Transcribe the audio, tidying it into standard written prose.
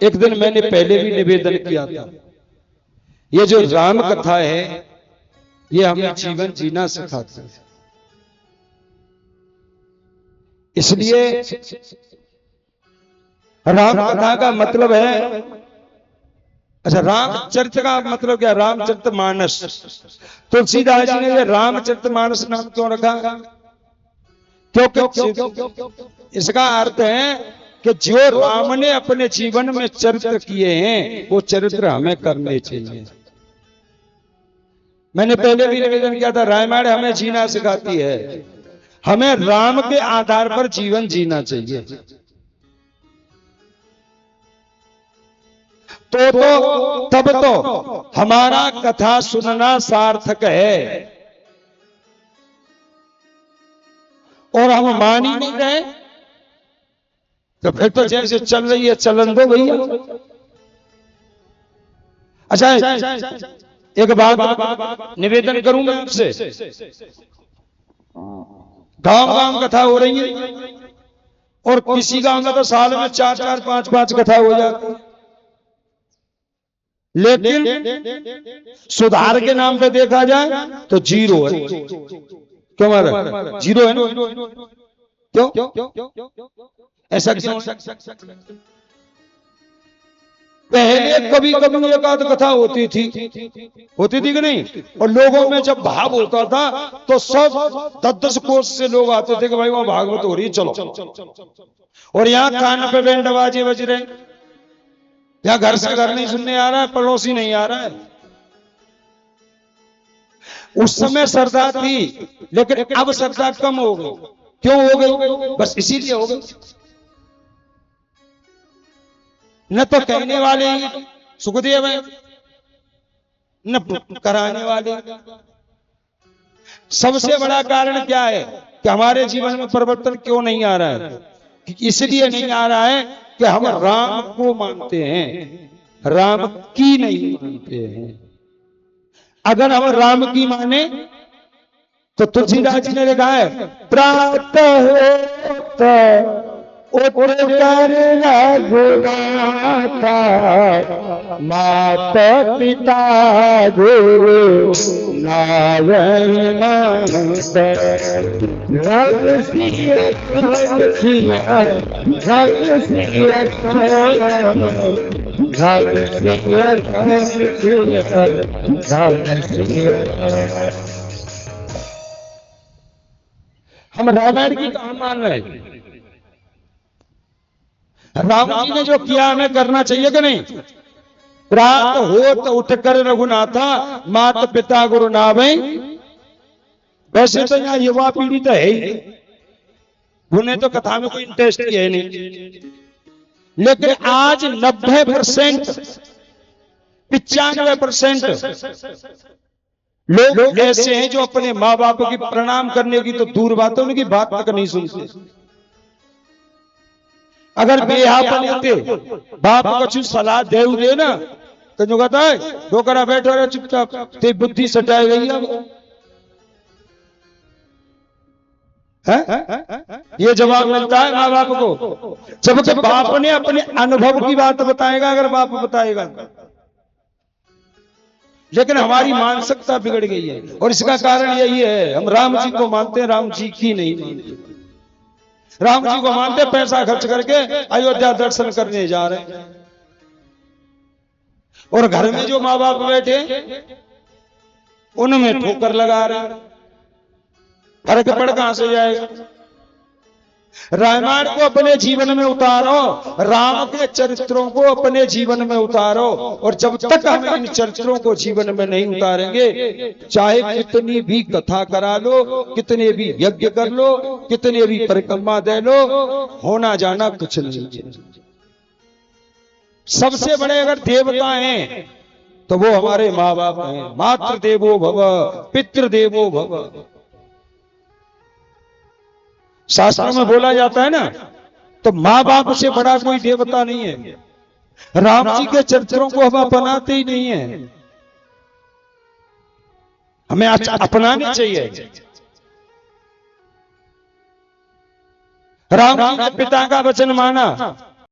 एक दिन मैंने पहले भी निवेदन किया था, ये जो राम कथा है ये हमें जीवन जीना सिखाती है। इसलिए राम कथा का मतलब है, अच्छा रामचरित का मतलब क्या? रामचरितमानस। तुलसीदास जी ने ये रामचरितमानस नाम क्यों रखा? क्योंकि इसका अर्थ है कि जो राम ने अपने जीवन में चरित्र किए हैं वो चरित्र हमें करने चाहिए। मैंने पहले भी निवेदन किया था, रामायण हमें जीना सिखाती है, हमें राम के आधार पर जीवन जीना चाहिए। तब तो हमारा कथा सुनना सार्थक है। और हम मान ही नहीं रहे तो फिर तो जैसे चल रही है चलन दो भैया। अच्छा एक बात निवेदन करूं मैं आपसे, गांव गांव कथा हो रही है और किसी गांव में तो साल में 4-4, 5-5 कथा हो जाती है, लेकिन सुधार के नाम पे देखा जाए तो जीरो है। क्यों मारा जीरो है ना? क्यों ऐसा क्यों? पहले कभी कभी एक आध कथा होती थी कि नहीं? और लोगों में जब भाव होता था तो सब 10-10 कोस से लोग आते थे कि भाई वहां भागवत हो रही है, चलो। और यहाँ कान पे बैंड बाजे बज रहे, यहाँ घर से घर नहीं सुनने आ रहा है, पड़ोसी नहीं आ रहा है। उस समय श्रद्धा थी, लेकिन अब श्रद्धा कम हो गई। क्यों हो गई? बस इसीलिए हो गई, न तो कहने वाले सुखदेव है न कराने वाले। सबसे बड़ा कारण क्या है कि हमारे जीवन में परिवर्तन क्यों नहीं आ रहा है? इसलिए नहीं आ रहा है कि हम राम को मानते हैं, राम की नहीं मानते हैं। अगर हम राम की माने तो तुलसीदास जी ने लिखा है, प्रातः होता करना गुनाता, माता पिता गुरु नारायण हम रामायण की कहानी मान रहे हैं। राम जी ने जो किया हमें करना चाहिए कि नहीं? प्रात होत उठकर रघुनाथा, मात पिता गुरु नावै। वैसे तो यहाँ युवा पीढ़ी तो है ही, उन्हें तो कथा में कोई इंटरेस्ट ही है नहीं, लेकिन आज 90%, 95% लोग ऐसे हैं जो अपने माँ बाप की प्रणाम करने की तो दूर बात है, उनकी बात तक नहीं सुनते। अगर बेहापन लेते बाप को सलाह दे ना तो जो कहता है डोकरा बैठो रहे चुपचाप, ते बुद्धि सटाई गई है? ये जवाब मिलता है माँ बाप को, जबकि बाप ने अपने अनुभव की बात बताएगा अगर बाप बताएगा। लेकिन हमारी मानसिकता बिगड़ गई है और इसका कारण यही है, हम राम जी को मानते हैं, राम जी की नहीं मानते। राम जी को मानते पैसा खर्च करके अयोध्या दर्शन करने जा रहे हैं, और घर में जो माँ बाप बैठे उनमें ठोकर लगा रहे हैं। फर्क पड़ कहां से जाएगा? रामायण को अपने जीवन में उतारो, राम के चरित्रों को अपने जीवन में उतारो, और जब तक हम इन चरित्रों को जीवन में नहीं उतारेंगे, चाहे कितनी भी कथा करा लो, कितने भी यज्ञ कर लो, कितने भी परिक्रमा दे लो, होना जाना कुछ नहीं। सबसे बड़े अगर देवता हैं तो वो हमारे माँ बाप हैं। मातृ देवो भव, पितृ देवो भव, शास्त्रों में बोला जाता है ना। तो माँ बाप से बड़ा कोई देवता नहीं है। राम जी के चरित्रों को हम अपनाते ही नहीं है, हमें अपनानी चाहिए। राम जी ने पिता का वचन माना,